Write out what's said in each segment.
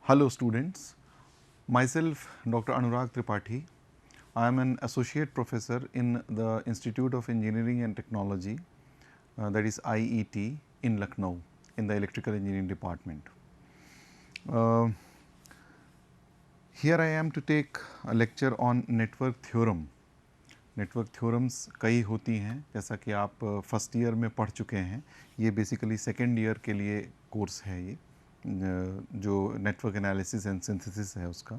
Hello students, myself Dr. Anurag Tripathi. I am an associate professor in the Institute of Engineering and Technology, that is IET, in Lucknow in the Electrical Engineering Department. Here I am to take a lecture on network theorem. Network theorems कई होती हैं, जैसा कि आप first year में पढ़ चुके हैं. ये बेसिकली सेकेंड ईयर के लिए कोर्स है, ये जो नेटवर्क एनालिसिस एंड सिंथेसिस है उसका.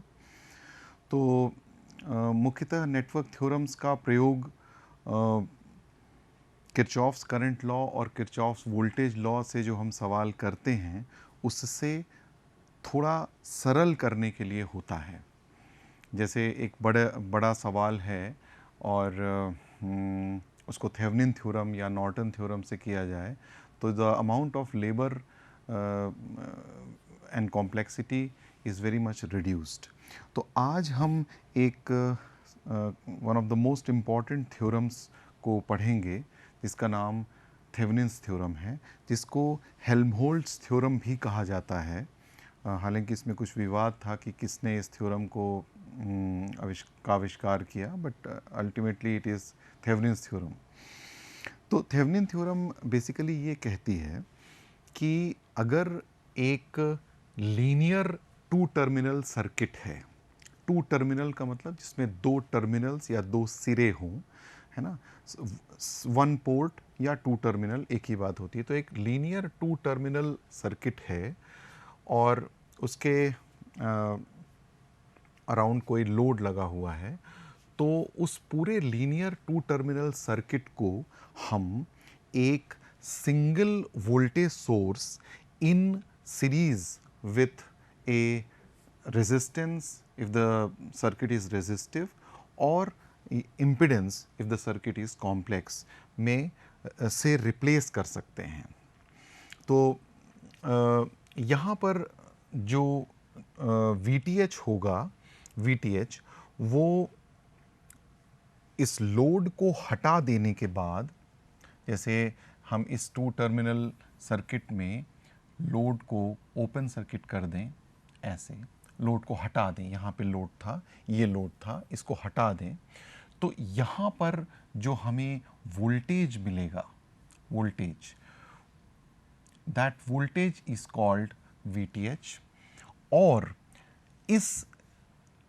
तो मुख्यतः नेटवर्क थ्योरम्स का प्रयोग किरचॉफ्स करंट लॉ और किरचॉफ्स वोल्टेज लॉ से जो हम सवाल करते हैं उससे थोड़ा सरल करने के लिए होता है. जैसे एक बड़ा सवाल है और उसको थेवेनिन थ्योरम या नॉर्टन थ्योरम से किया जाए तो the amount of labour and complexity is very much reduced. तो आज हम एक one of the most important theorems को पढ़ेंगे जिसका नाम थेवेनिन्स थ्योरम है, जिसको हेल्महोल्ट्ज़ थ्योरम भी कहा जाता है. हालांकि इसमें कुछ विवाद था कि किसने इस थ्योरम को आविष्कार किया, but ultimately it is Thevenin's theorem. तो थेवेनिन थ्योरम बेसिकली ये कहती है कि अगर एक लीनियर टू टर्मिनल सर्किट है, टू टर्मिनल का मतलब जिसमें दो टर्मिनल्स या दो सिरे हों, है ना, वन पोर्ट या टू टर्मिनल एक ही बात होती है. तो एक लीनियर टू टर्मिनल सर्किट है और उसके अराउंड कोई लोड लगा हुआ है, तो उस पूरे लीनियर टू टर्मिनल सर्किट को हम एक single voltage source in series with a resistance if the circuit is resistive और impedance if the circuit is complex में से रिप्लेस कर सकते हैं. तो यहाँ पर जो VTH होगा, VTH वो इस लोड को हटा देने के बाद, जैसे हम इस टू टर्मिनल सर्किट में लोड को ओपन सर्किट कर दें, ऐसे लोड को हटा दें, यहाँ पे लोड था, ये लोड था, इसको हटा दें, तो यहाँ पर जो हमें वोल्टेज मिलेगा, voltage, that voltage is called VTH. और इस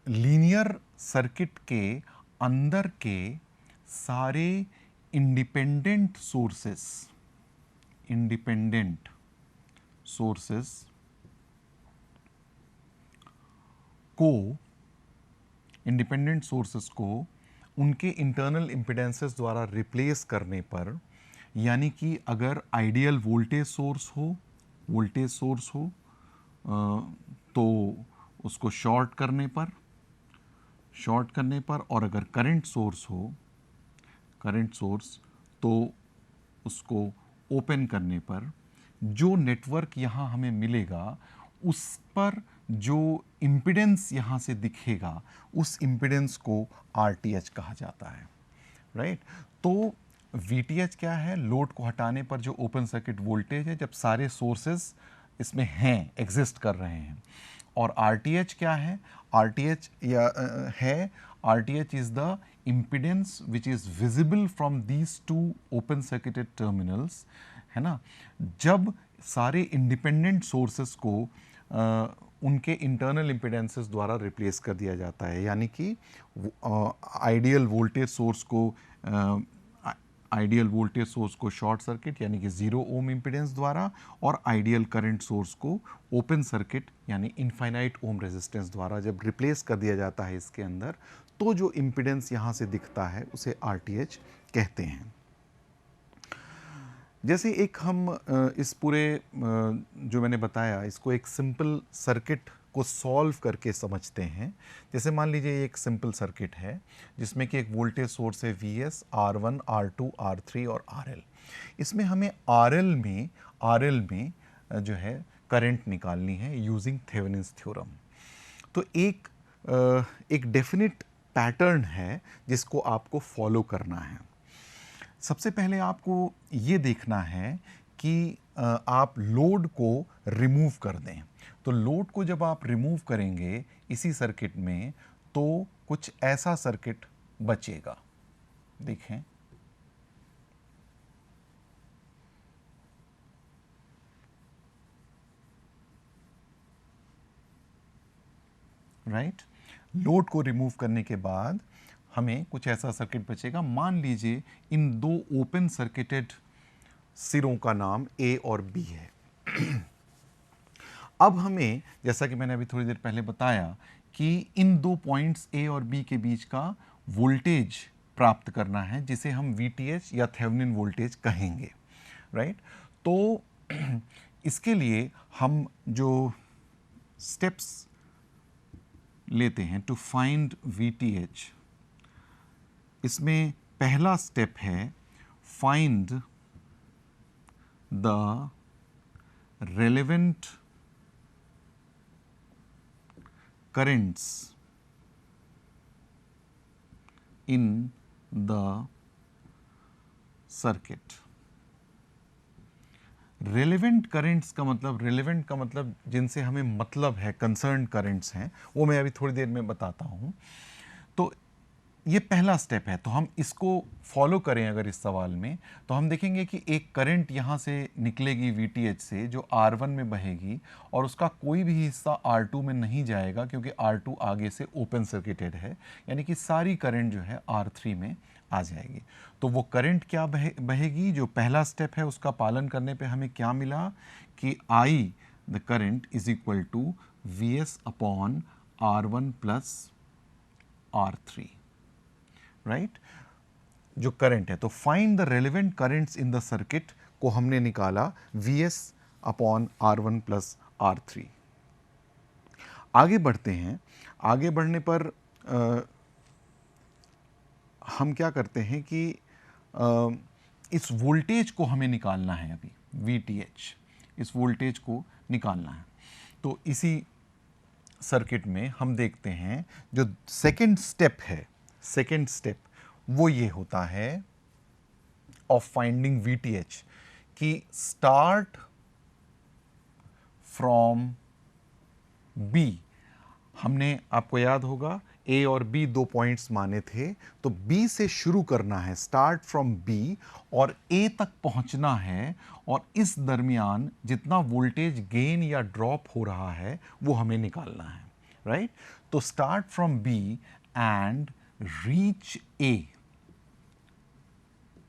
लीनियर सर्किट के अंदर के सारे इंडिपेंडेंट सोर्सेस को उनके इंटरनल इम्पिडेंसेस द्वारा रिप्लेस करने पर, यानी कि अगर आइडियल वोल्टेज सोर्स हो तो उसको शॉर्ट करने पर और अगर करंट सोर्स तो उसको ओपन करने पर जो नेटवर्क यहाँ हमें मिलेगा उस पर जो इम्पिडेंस यहाँ से दिखेगा उस इम्पिडेंस को RTH कहा जाता है, राइट. तो VTH क्या है? लोड को हटाने पर जो ओपन सर्किट वोल्टेज है जब सारे सोर्सेस इसमें हैं, एग्जिस्ट कर रहे हैं. और RTH क्या है? RTH RTH is the impedance which is visible from these two open circuited terminals, है ना. जब सारे इंडिपेंडेंट सोर्सेस को उनके इंटरनल इम्पिडेंसेस द्वारा रिप्लेस कर दिया जाता है, यानी कि आइडियल वोल्टेज सोर्स को शॉर्ट सर्किट यानी कि 0 ओम इम्पिडेंस द्वारा और आइडियल करंट सोर्स को ओपन सर्किट यानी इनफाइनाइट ओम रेजिस्टेंस द्वारा जब रिप्लेस कर दिया जाता है इसके अंदर, तो जो इम्पिडेंस यहाँ से दिखता है उसे RTH कहते हैं. जैसे एक हम इस पूरे जो मैंने बताया इसको एक सिंपल सर्किट को सॉल्व करके समझते हैं. जैसे मान लीजिए एक सिंपल सर्किट है जिसमें कि एक वोल्टेज सोर्स है VS, R1, R2, R3 और RL. इसमें हमें RL में जो है करंट निकालनी है यूजिंग थेवेनिन्स थ्योरम. तो एक डेफिनेट पैटर्न है जिसको आपको फॉलो करना है. सबसे पहले आपको ये देखना है कि आप लोड को रिमूव कर दें. तो लोड को जब आप रिमूव करेंगे इसी सर्किट में तो कुछ ऐसा सर्किट बचेगा। देखें, राइट, लोड को रिमूव करने के बाद हमें कुछ ऐसा सर्किट बचेगा। मान लीजिए इन दो ओपन सर्किटेड सिरों का नाम ए और बी है। अब हमें, जैसा कि मैंने अभी थोड़ी देर पहले बताया, कि इन दो पॉइंट्स ए और बी के बीच का वोल्टेज प्राप्त करना है, जिसे हम VTH या थेवेनिन वोल्टेज कहेंगे, राइट। तो इसके लिए हम जो स्टेप्स लेते हैं टू फाइंड VTH, इसमें पहला स्टेप है find the relevant currents in the circuit। Relevant currents का मतलब, रेलेवेंट का मतलब जिनसे हमें मतलब है, कंसर्न करंट्स हैं, वो मैं अभी थोड़ी देर में बताता हूं। तो ये पहला स्टेप है। तो हम इसको फॉलो करें अगर इस सवाल में, तो हम देखेंगे कि एक करंट यहाँ से निकलेगी VTH से, जो R1 में बहेगी और उसका कोई भी हिस्सा R2 में नहीं जाएगा, क्योंकि R2 आगे से ओपन सर्किटेड है, यानी कि सारी करंट जो है R3 में आ जाएगी। तो वो करंट क्या बहेगी, जो पहला स्टेप है उसका पालन करने पे हमें क्या मिला कि I the current is equal to VS upon R1 plus R3, right, जो करंट है। तो find the relevant currents in the circuit को हमने निकाला VS upon R1 plus R3। आगे बढ़ते हैं। आगे बढ़ने पर हम क्या करते हैं कि इस वोल्टेज को हमें निकालना है अभी, VTH, इस वोल्टेज को निकालना है। तो इसी सर्किट में हम देखते हैं जो सेकेंड स्टेप है, सेकेंड स्टेप वो ये होता है ऑफ फाइंडिंग VTH कि स्टार्ट फ्रॉम B। हमने, आपको याद होगा, A और B दो पॉइंट्स माने थे, तो B से शुरू करना है, स्टार्ट फ्रॉम B और A तक पहुंचना है, और इस दरमियान जितना वोल्टेज गेन या ड्रॉप हो रहा है वो हमें निकालना है, राइट। तो start from B and reach A,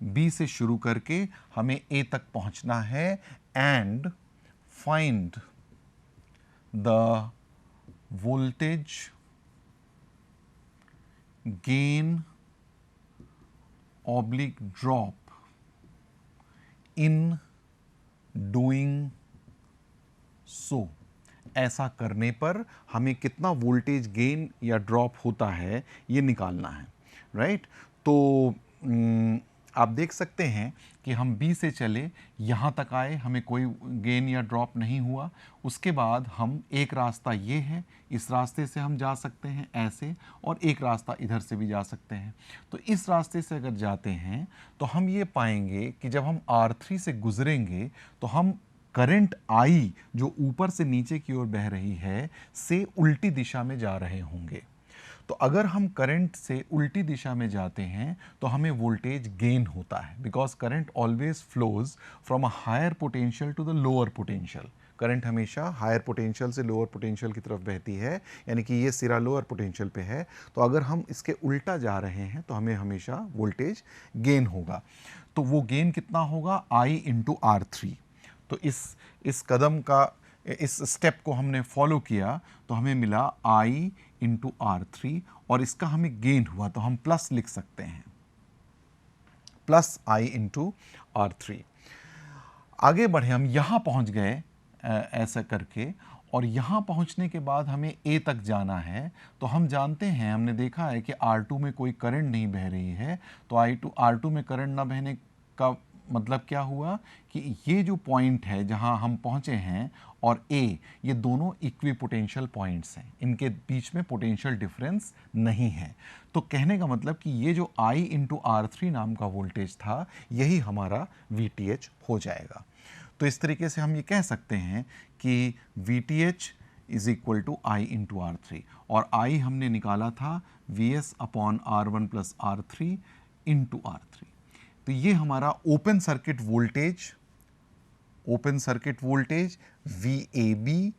B से शुरू करके हमें A तक पहुंचना है, and find the voltage gain oblique drop in doing so. ऐसा करने पर हमें कितना वोल्टेज गेन या ड्रॉप होता है ये निकालना है, राइट। तो आप देख सकते हैं कि हम B से चले, यहाँ तक आए, हमें कोई गेन या ड्रॉप नहीं हुआ। उसके बाद हम, एक रास्ता ये है, इस रास्ते से हम जा सकते हैं ऐसे, और एक रास्ता इधर से भी जा सकते हैं। तो इस रास्ते से अगर जाते हैं तो हम ये पाएंगे कि जब हम R3 से गुजरेंगे तो हम करंट I जो ऊपर से नीचे की ओर बह रही है से उल्टी दिशा में जा रहे होंगे। तो अगर हम करंट से उल्टी दिशा में जाते हैं तो हमें वोल्टेज गेन होता है, because current always flows from a higher potential to the lower potential. Current हमेशा हायर पोटेंशियल से लोअर पोटेंशियल की तरफ बहती है, यानी कि ये सिरा लोअर पोटेंशियल पे है। तो अगर हम इसके उल्टा जा रहे हैं तो हमें हमेशा वोल्टेज गेन होगा। तो वो गेन कितना होगा, I इंटू R3। तो इस कदम का, इस स्टेप को हमने फॉलो किया तो हमें मिला I इंटू R3, और इसका हमें गेन हुआ तो हम प्लस लिख सकते हैं, प्लस I इंटू R3। आगे बढ़े, हम यहाँ पहुँच गए ऐसा करके, और यहाँ पहुँचने के बाद हमें A तक जाना है। तो हम जानते हैं, हमने देखा है कि R2 में कोई करंट नहीं बह रही है, तो R2 में करंट ना बहने का मतलब क्या हुआ कि ये जो पॉइंट है जहां हम पहुंचे हैं और A, ये दोनों इक्विपोटेंशियल पॉइंट्स हैं, इनके बीच में पोटेंशियल डिफरेंस नहीं है। तो कहने का मतलब कि ये जो I इंटू R3 नाम का वोल्टेज था, यही हमारा VTH हो जाएगा। तो इस तरीके से हम ये कह सकते हैं कि VTH is equal to I into R three, और आई हमने निकाला था V S upon R one plus R three into R three. तो ये हमारा open circuit voltage V A B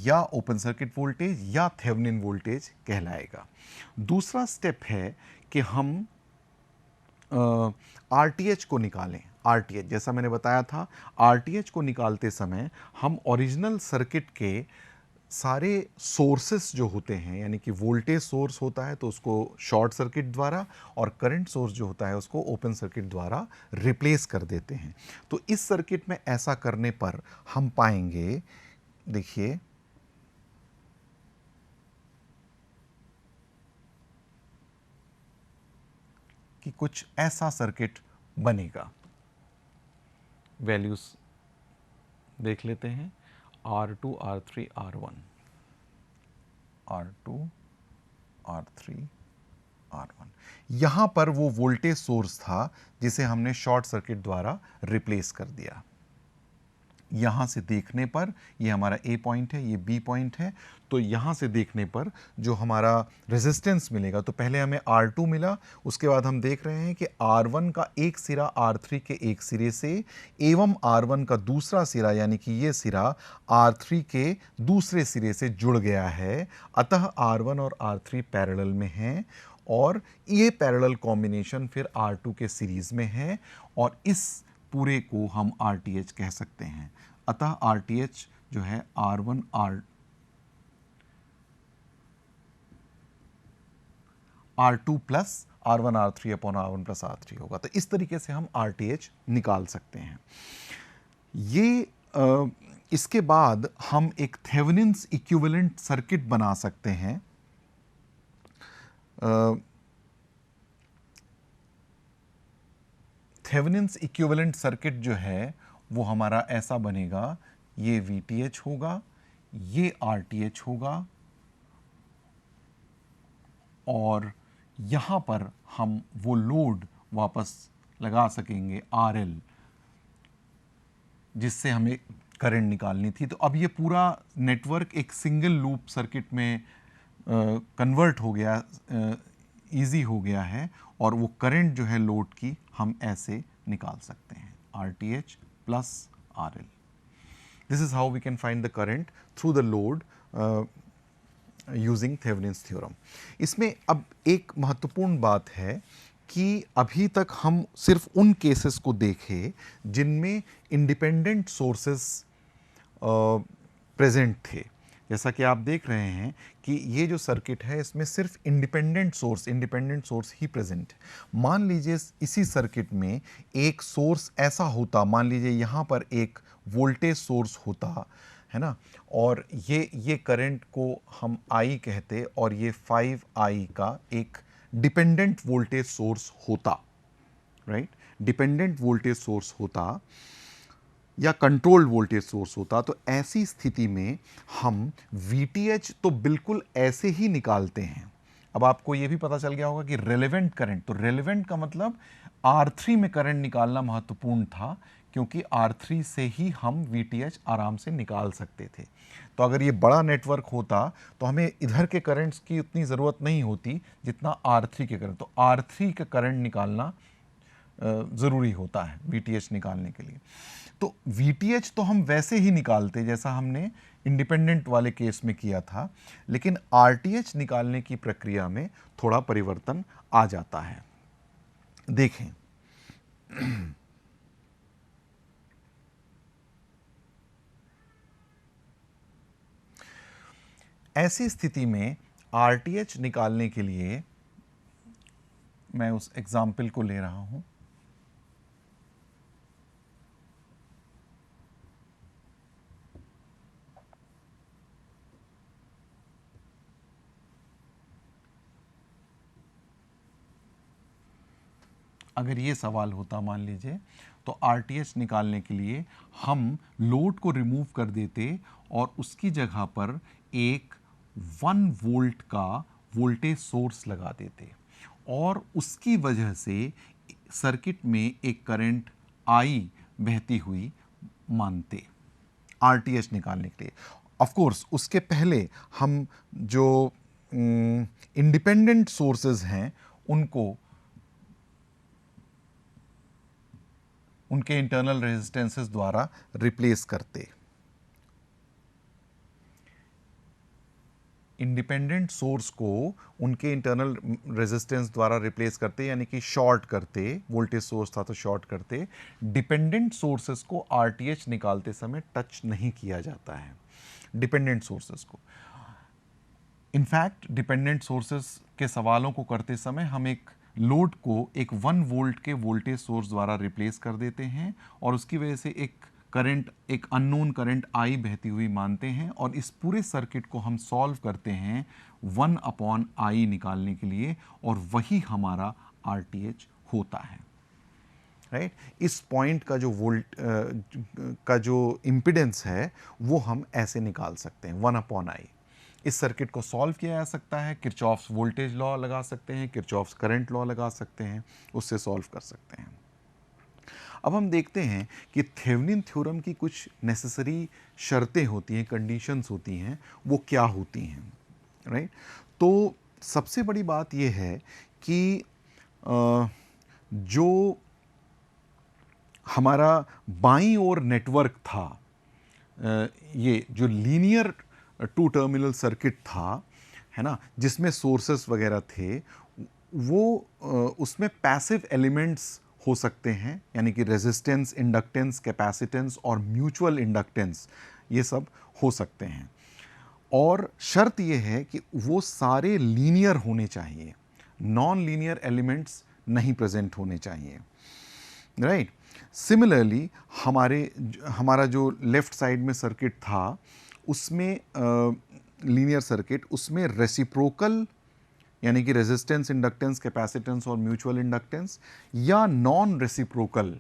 या ओपन सर्किट वोल्टेज या थेवेनिन वोल्टेज कहलाएगा। दूसरा स्टेप है कि हम आरटीएच को निकालें। आरटीएच जैसा मैंने बताया था, आरटीएच को निकालते समय हम ओरिजिनल सर्किट के सारे सोर्सेस जो होते हैं, यानी कि वोल्टेज सोर्स होता है तो उसको शॉर्ट सर्किट द्वारा, और करंट सोर्स जो होता है उसको ओपन सर्किट द्वारा रिप्लेस कर देते हैं। तो इस सर्किट में ऐसा करने पर हम पाएंगे, देखिए कि कुछ ऐसा सर्किट बनेगा। वैल्यूज देख लेते हैं, R2, R3, R1, R2, R3, R1। यहां पर वो वोल्टेज सोर्स था जिसे हमने शॉर्ट सर्किट द्वारा रिप्लेस कर दिया। यहाँ से देखने पर ये हमारा ए पॉइंट है, ये बी पॉइंट है, तो यहाँ से देखने पर जो हमारा रेजिस्टेंस मिलेगा, तो पहले हमें R2 मिला, उसके बाद हम देख रहे हैं कि R1 का एक सिरा R3 के एक सिरे से एवं R1 का दूसरा सिरा यानी कि ये सिरा R3 के दूसरे सिरे से जुड़ गया है। अतः R1 और R3 पैरेलल में हैं और ये पैरेलल कॉम्बिनेशन फिर R2 के सीरीज में है और इस पूरे को हम RTH कह सकते हैं। अतः RTH जो है R2 plus R1 R3 upon R1 plus R3 होगा। तो इस तरीके से हम RTH निकाल सकते हैं। ये इसके बाद हम एक थेवेनिन्स इक्विवेलेंट सर्किट बना सकते हैं। थेवेनिन्स इक्विवेलेंट सर्किट जो है वो हमारा ऐसा बनेगा, ये VTH होगा, ये RTH होगा और यहाँ पर हम वो लोड वापस लगा सकेंगे RL, जिससे हमें करंट निकालनी थी। तो अब ये पूरा नेटवर्क एक सिंगल लूप सर्किट में कन्वर्ट हो गया, इजी हो गया है और वो करंट जो है लोड की हम ऐसे निकाल सकते हैं, RTH plus RL। This is how we can find the current through the load using Thevenin's theorem. इसमें अब एक महत्वपूर्ण बात है कि अभी तक हम सिर्फ उन केसेस को देखे जिनमें इंडिपेंडेंट सोर्सेस प्रेजेंट थे। जैसा कि आप देख रहे हैं कि ये जो सर्किट है इसमें सिर्फ इंडिपेंडेंट सोर्स ही प्रेजेंट है। मान लीजिए इसी सर्किट में एक सोर्स ऐसा होता, मान लीजिए यहाँ पर एक वोल्टेज सोर्स होता है ना, और ये करंट को हम I कहते और ये 5I का एक डिपेंडेंट वोल्टेज सोर्स होता, राइट, डिपेंडेंट वोल्टेज सोर्स होता या कंट्रोल्ड वोल्टेज सोर्स होता। तो ऐसी स्थिति में हम VTH तो बिल्कुल ऐसे ही निकालते हैं। अब आपको यह भी पता चल गया होगा कि रेलेवेंट करंट, तो रेलेवेंट का मतलब R3 में करंट निकालना महत्वपूर्ण था, क्योंकि R3 से ही हम VTH आराम से निकाल सकते थे। तो अगर ये बड़ा नेटवर्क होता तो हमें इधर के करंट्स की उतनी ज़रूरत नहीं होती जितना R3 के करंट, तो R3 का करंट निकालना ज़रूरी होता है VTH निकालने के लिए। तो VTH तो हम वैसे ही निकालते जैसा हमने इंडिपेंडेंट वाले केस में किया था, लेकिन RTH निकालने की प्रक्रिया में थोड़ा परिवर्तन आ जाता है। देखें, ऐसी स्थिति में RTH निकालने के लिए मैं उस एग्जाम्पल को ले रहा हूं। अगर ये सवाल होता मान लीजिए, तो RTH निकालने के लिए हम लोड को रिमूव कर देते और उसकी जगह पर एक 1 वोल्ट का वोल्टेज सोर्स लगा देते और उसकी वजह से सर्किट में एक करंट I बहती हुई मानते RTH निकालने के लिए। ऑफ कोर्स उसके पहले हम जो इंडिपेंडेंट सोर्सेज हैं उनको उनके इंटरनल रेजिस्टेंसेस द्वारा रिप्लेस करते। इंडिपेंडेंट सोर्स को उनके इंटरनल रेजिस्टेंस द्वारा रिप्लेस करते, यानी कि शॉर्ट करते। वोल्टेज सोर्स था तो शॉर्ट करते। डिपेंडेंट सोर्सेस को आरटीएच निकालते समय टच नहीं किया जाता है, डिपेंडेंट सोर्सेस को। इनफैक्ट डिपेंडेंट सोर्सेस के सवालों को करते समय हम एक लोड को एक 1 वोल्ट के वोल्टेज सोर्स द्वारा रिप्लेस कर देते हैं और उसकी वजह से एक करंट, एक अननोन करंट आई बहती हुई मानते हैं और इस पूरे सर्किट को हम सॉल्व करते हैं 1/I निकालने के लिए और वही हमारा आरटीएच होता है। राइट इस पॉइंट का जो वोल्ट का जो इम्पिडेंस है वो हम ऐसे निकाल सकते हैं 1/I। इस सर्किट को सॉल्व किया जा सकता है, किरचॉफ्स वोल्टेज लॉ लगा सकते हैं, किरचॉफ्स करंट लॉ लगा सकते हैं, उससे सॉल्व कर सकते हैं। अब हम देखते हैं कि थेवेनिन थ्योरम की कुछ नेसेसरी शर्तें होती हैं, कंडीशंस होती हैं, वो क्या होती हैं। राइट तो सबसे बड़ी बात यह है कि जो हमारा बाईं ओर नेटवर्क था, ये जो लीनियर 2 टर्मिनल सर्किट था, है ना, जिसमें सोर्सेस वगैरह थे, वो उसमें पैसिव एलिमेंट्स हो सकते हैं, यानी कि रेजिस्टेंस, इंडक्टेंस, कैपेसिटेंस और म्यूचुअल इंडक्टेंस, ये सब हो सकते हैं। और शर्त ये है कि वो सारे लीनियर होने चाहिए, नॉन लीनियर एलिमेंट्स नहीं प्रेजेंट होने चाहिए। राइट सिमिलरली हमारा जो लेफ्ट साइड में सर्किट था उसमें लीनियर सर्किट, उसमें रेसिप्रोकल यानी कि रेजिस्टेंस, इंडक्टेंस, कैपेसिटेंस और म्यूचुअल इंडक्टेंस, या नॉन रेसिप्रोकल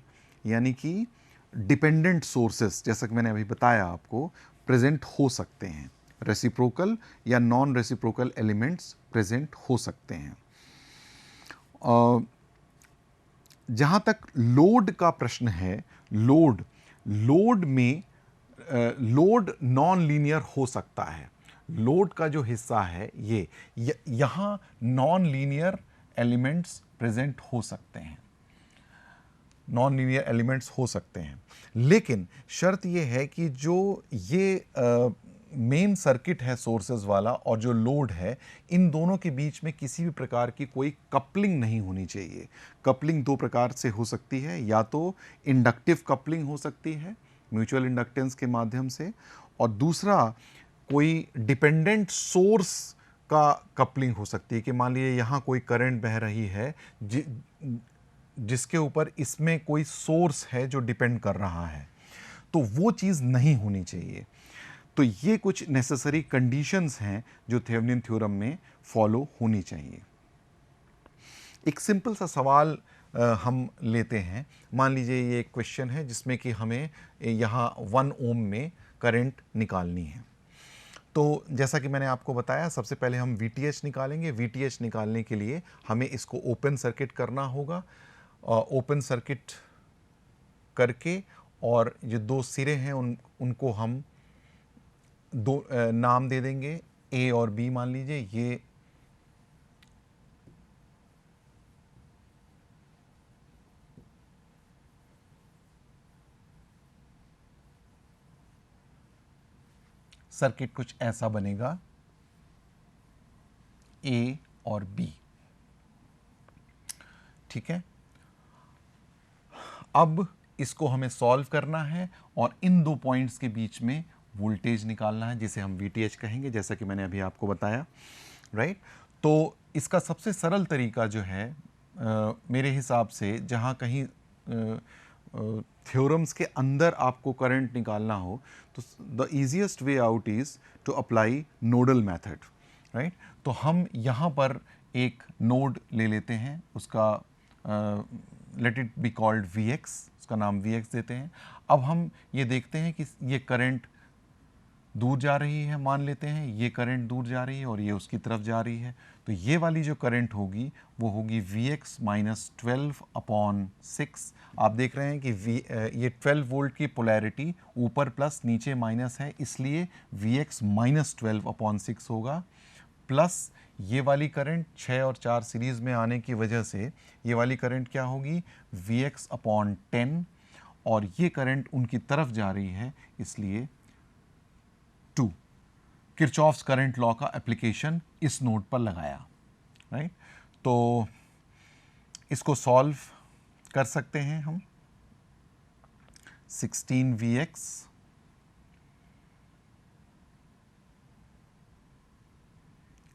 यानी कि डिपेंडेंट सोर्सेस, जैसा कि मैंने अभी बताया आपको, प्रेजेंट हो सकते हैं। रेसिप्रोकल या नॉन रेसिप्रोकल एलिमेंट्स प्रेजेंट हो सकते हैं। जहाँ तक लोड का प्रश्न है, लोड में लोड नॉन लीनियर हो सकता है। लोड का जो हिस्सा है यहाँ नॉन लीनियर एलिमेंट्स प्रेजेंट हो सकते हैं, नॉन लीनियर एलिमेंट्स हो सकते हैं, लेकिन शर्त यह है कि जो ये मेन सर्किट है सोर्सेज वाला और जो लोड है, इन दोनों के बीच में किसी भी प्रकार की कोई कपलिंग नहीं होनी चाहिए। कपलिंग दो प्रकार से हो सकती है, या तो इंडक्टिव कपलिंग हो सकती है म्यूचुअल इंडक्टेंस के माध्यम से, और दूसरा कोई डिपेंडेंट सोर्स का कपलिंग हो सकती है कि मान लीजिए यहाँ कोई करंट बह रही है जिसके ऊपर इसमें कोई सोर्स है जो डिपेंड कर रहा है, तो वो चीज़ नहीं होनी चाहिए। तो ये कुछ नेसेसरी कंडीशंस हैं जो थेवेनिन थ्योरम में फॉलो होनी चाहिए। एक सिंपल सा सवाल हम लेते हैं। मान लीजिए ये एक क्वेश्चन है जिसमें कि हमें यहाँ 1 ओम में करंट निकालनी है। तो जैसा कि मैंने आपको बताया, सबसे पहले हम VTH निकालेंगे। VTH निकालने के लिए हमें इसको ओपन सर्किट करना होगा। ओपन सर्किट करके और ये दो सिरे हैं उनको हम दो नाम दे देंगे, A और B मान लीजिए। ये सर्किट कुछ ऐसा बनेगा, A और B। ठीक है, अब इसको हमें सॉल्व करना है और इन दो पॉइंट्स के बीच में वोल्टेज निकालना है, जिसे हम VTH कहेंगे, जैसा कि मैंने अभी आपको बताया। राइट तो इसका सबसे सरल तरीका जो है मेरे हिसाब से, जहाँ कहीं थ्योरम्स के अंदर आपको करंट निकालना हो, तो the easiest way out is to apply nodal method. Right तो हम यहाँ पर एक नोड ले लेते हैं, उसका let it be called VX, उसका नाम VX देते हैं। अब हम ये देखते हैं कि ये करंट दूर जा रही है, मान लेते हैं ये करंट दूर जा रही है और ये उसकी तरफ जा रही है, तो ये वाली जो करंट होगी वो होगी Vx माइनस 12/6। आप देख रहे हैं कि ये 12 वोल्ट की पोलैरिटी ऊपर प्लस नीचे माइनस है, इसलिए Vx माइनस 12/6 होगा, प्लस ये वाली करंट 6 और 4 सीरीज में आने की वजह से ये वाली करंट क्या होगी Vx/10, और ये करंट उनकी तरफ जा रही है, इसलिए 2। किरचॉफ्स करंट लॉ का एप्लीकेशन इस नोट पर लगाया, राइट। तो इसको सॉल्व कर सकते हैं हम। 16Vx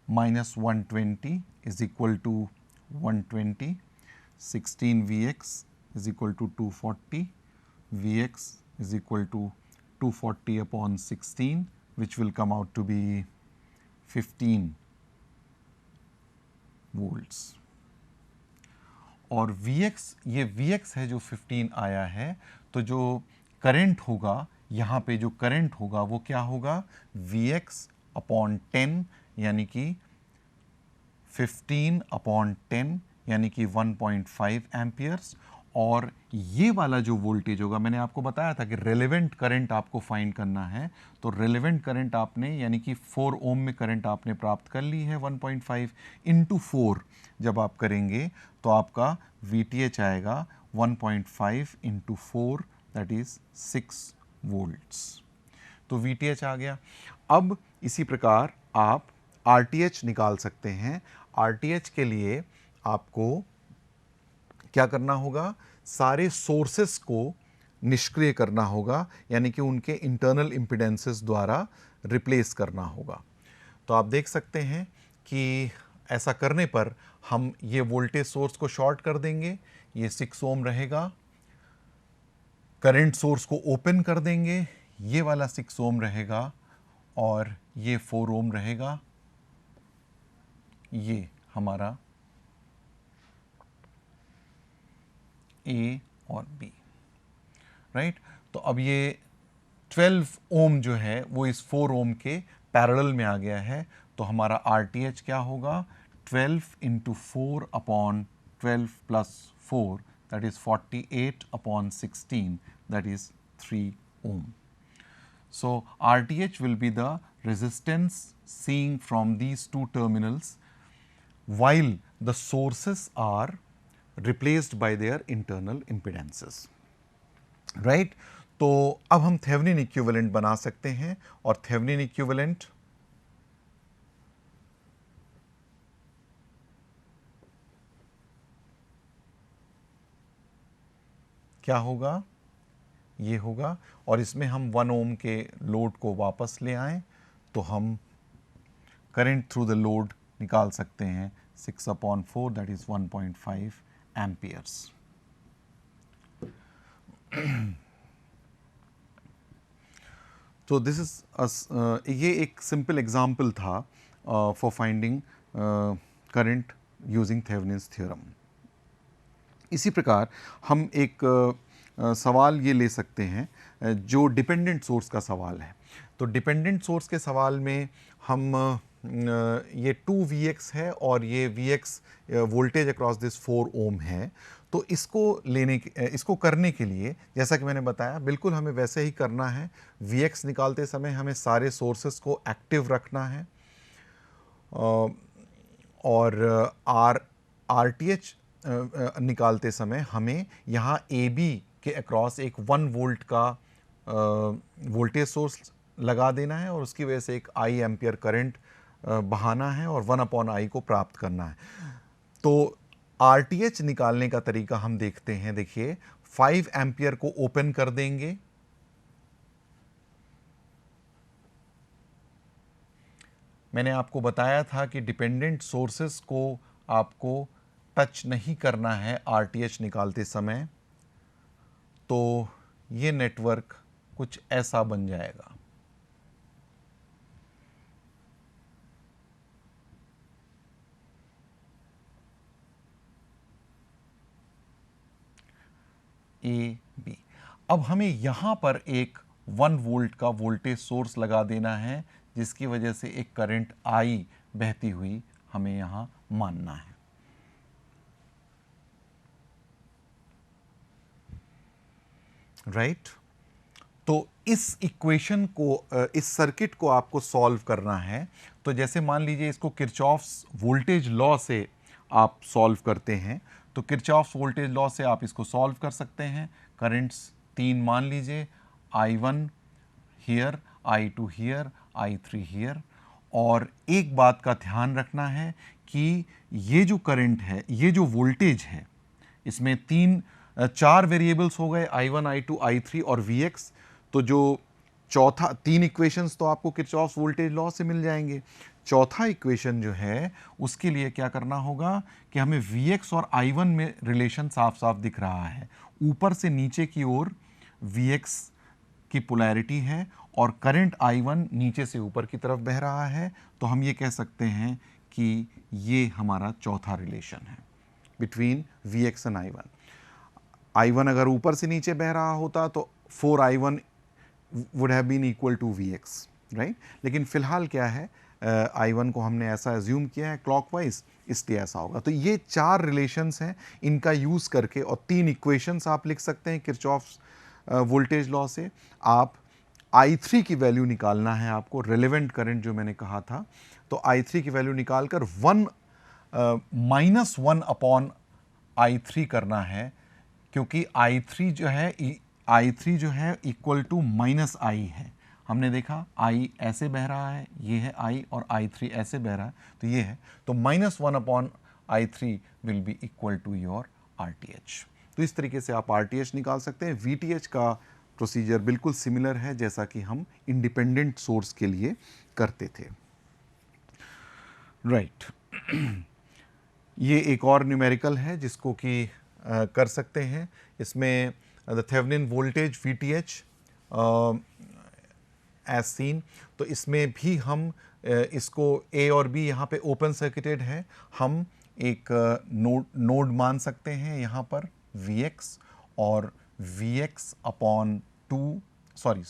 minus 120 is equal to 120. 16Vx is equal to 240. Vx is equal to 240/16, which will come out to be 15 volts. और Vx, ये Vx है जो 15 आया है, तो जो करंट होगा यहाँ पे, जो करंट होगा वो क्या होगा Vx/10, यानी कि 15/10 यानी कि 1.5 एम्पियर्स। और ये वाला जो वोल्टेज होगा, मैंने आपको बताया था कि रेलेवेंट करंट आपको फाइंड करना है, तो रेलेवेंट करंट आपने यानी कि 4 ओम में करंट आपने प्राप्त कर ली है। 1.5 इंटू 4 जब आप करेंगे तो आपका VTH आएगा 1.5 इंटू 4, दैट इज 6 वोल्ट्स। तो VTH आ गया। अब इसी प्रकार आप RTH निकाल सकते हैं। RTH के लिए आपको क्या करना होगा, सारे सोर्सेस को निष्क्रिय करना होगा, यानी कि उनके इंटरनल इम्पीडेंसेस द्वारा रिप्लेस करना होगा। तो आप देख सकते हैं कि ऐसा करने पर हम ये वोल्टेज सोर्स को शॉर्ट कर देंगे, ये 6 ओम रहेगा। करंट सोर्स को ओपन कर देंगे, ये वाला 6 ओम रहेगा और ये 4 ओम रहेगा। ये हमारा ए और बी, राइट। तो अब ये 12 ओम जो है वो इस 4 ओम के पैरेलल में आ गया है, तो हमारा RTH क्या होगा 12 into 4/12 plus 4, that is 48/16, that is 3 ohm. So RTH will be the resistance seeing from these two terminals while the sources are replaced by their internal impedances, right? तो अब हम थेवेनिन इक्विवेलेंट बना सकते हैं, और Thevenin equivalent क्या होगा, ये होगा, और इसमें हम 1 ओम के लोड को वापस ले आएं तो हम करंट थ्रू द लोड निकाल सकते हैं 6/4, दैट इज 1.5 एम्पियर्स। तो दिस इज ये एक सिंपल एग्जाम्पल था for finding current using Thevenin's theorem. इसी प्रकार हम एक सवाल ये ले सकते हैं जो डिपेंडेंट सोर्स का सवाल है। तो डिपेंडेंट सोर्स के सवाल में हम ये 2Vx है और ये Vx वोल्टेज अक्रॉस दिस 4 ओम है। तो इसको करने के लिए जैसा कि मैंने बताया, बिल्कुल हमें वैसे ही करना है। Vx निकालते समय हमें सारे सोर्सेस को एक्टिव रखना है, और RTH निकालते समय हमें यहाँ AB के अक्रॉस एक 1 वोल्ट का वोल्टेज सोर्स लगा देना है, और उसकी वजह से एक I एम्पियर करंट बहाना है और 1/I को प्राप्त करना है। तो RTH निकालने का तरीका हम देखते हैं। देखिए, 5 एम्पियर को ओपन कर देंगे, मैंने आपको बताया था कि डिपेंडेंट सोर्सेस को आपको टच नहीं करना है RTH निकालते समय, तो ये नेटवर्क कुछ ऐसा बन जाएगा। AB। अब हमें यहां पर एक 1 वोल्ट का वोल्टेज सोर्स लगा देना है, जिसकी वजह से एक करंट आई बहती हुई हमें यहां मानना है। राइट? तो इस इक्वेशन को, इस सर्किट को आपको सॉल्व करना है। तो जैसे मान लीजिए इसको किरचॉफ्स वोल्टेज लॉ से आप सॉल्व करते हैं, तो किरचॉफ्स वोल्टेज लॉ से आप इसको सॉल्व कर सकते हैं। करंट्स 3 मान लीजिए, I1 here, I2 here, I3 here. और एक बात का ध्यान रखना है कि ये जो करंट है, ये जो वोल्टेज है, इसमें 4 वेरिएबल्स हो गए, I1, I2, I3 और Vx। तो जो चौथा 3 इक्वेशंस तो आपको किरचॉफ्स वोल्टेज लॉ से मिल जाएंगे। चौथा इक्वेशन जो है उसके लिए क्या करना होगा कि हमें Vx और I1 में रिलेशन साफ साफ दिख रहा है। ऊपर से नीचे की ओर Vx की पोलैरिटी है और करंट I1 नीचे से ऊपर की तरफ बह रहा है। तो हम ये कह सकते हैं कि ये हमारा चौथा रिलेशन है between Vx and I1। I1 अगर ऊपर से नीचे बह रहा होता तो 4I1 would have been equal to Vx, right? लेकिन फिलहाल क्या है, I1 को हमने ऐसा एज्यूम किया है क्लॉकवाइज, इसलिए ऐसा होगा। तो ये 4 रिलेशंस हैं, इनका यूज़ करके, और 3 इक्वेशंस आप लिख सकते हैं किरचॉफ्स वोल्टेज लॉ से। आप I3 की वैल्यू निकालना है आपको, रेलेवेंट करंट जो मैंने कहा था। तो I3 की वैल्यू निकालकर -1 अपॉन I3 करना है, क्योंकि I3 जो है इक्वल टू -I है। हमने देखा I ऐसे बह रहा है, ये है I, और I3 ऐसे बह रहा है, तो ये है। तो -1 upon I3 will be equal to your RTH। तो इस तरीके से आप RTH निकाल सकते हैं। VTH का प्रोसीजर बिल्कुल सिमिलर है जैसा कि हम इंडिपेंडेंट सोर्स के लिए करते थे। राइट। ये एक और न्यूमेरिकल है जिसको कि कर सकते हैं। इसमें the Thevenin voltage VTH as seen. तो इसमें भी हम इसको A और B यहाँ पे ओपन सर्किटेड है, हम एक नोड मान सकते हैं यहाँ पर Vx, और Vx upon 2, sorry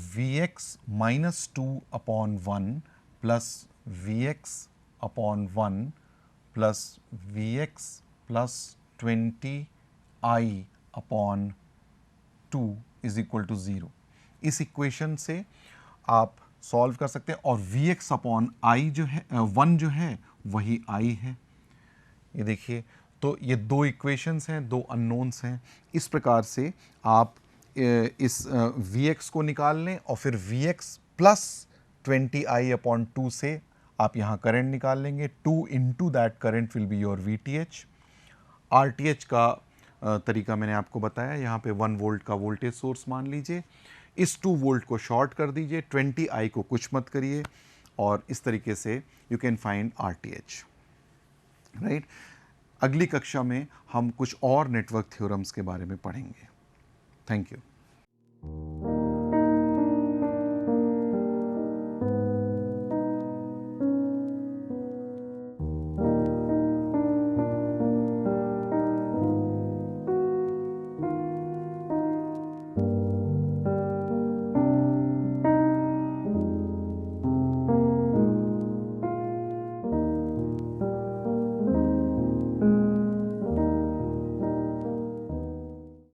Vx -2 upon 1 plus Vx upon 1 plus Vx plus 20I upon 2 is equal to 0। इस इक्वेशन से आप सॉल्व कर सकते हैं, और Vx अपॉन I जो है 1 जो है वही I है। ये देखिए, तो ये 2 इक्वेशंस हैं, 2 अननोन्स हैं। इस प्रकार से आप इस Vx को निकाल लें, और फिर Vx प्लस 20I अपॉन 2 से आप यहाँ करंट निकाल लेंगे। 2 into that current will be your VTH। RTH का तरीका मैंने आपको बताया। यहाँ पे 1 वोल्ट का वोल्टेज सोर्स मान लीजिए, इस 2 वोल्ट को शॉर्ट कर दीजिए, 20I को कुछ मत करिए, और इस तरीके से you can find RTH, right? अगली कक्षा में हम कुछ और नेटवर्क थ्योरम्स के बारे में पढ़ेंगे। Thank you.